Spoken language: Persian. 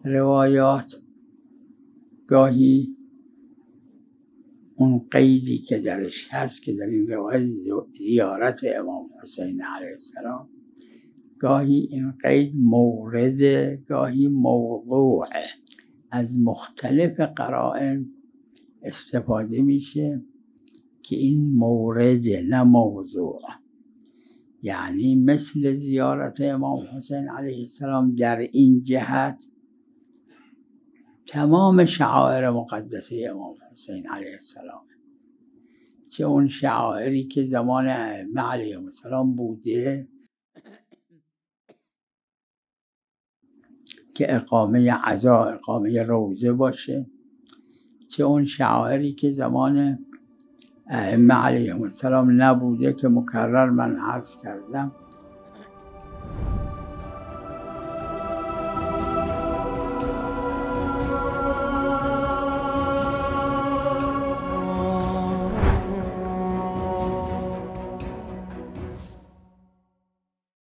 روایات گاهی اون قیدی که درش هست که در این روایت زیارت امام حسین علیه السلام، گاهی این قید مورد، گاهی موضوع، از مختلف قرائن استفاده میشه که این مورد نه موضوع. یعنی مثل زیارت امام حسین علیه السلام در این جهت تمام شعائر مقدسه امام حسین علیه السلام، چه اون شعائری که زمان ائمه علیهم السلام بوده که اقامه عزا، اقامه روزه باشه، چه اون شعائری که زمان ائمه علیهم السلام نبوده که مکرر من عرض کردم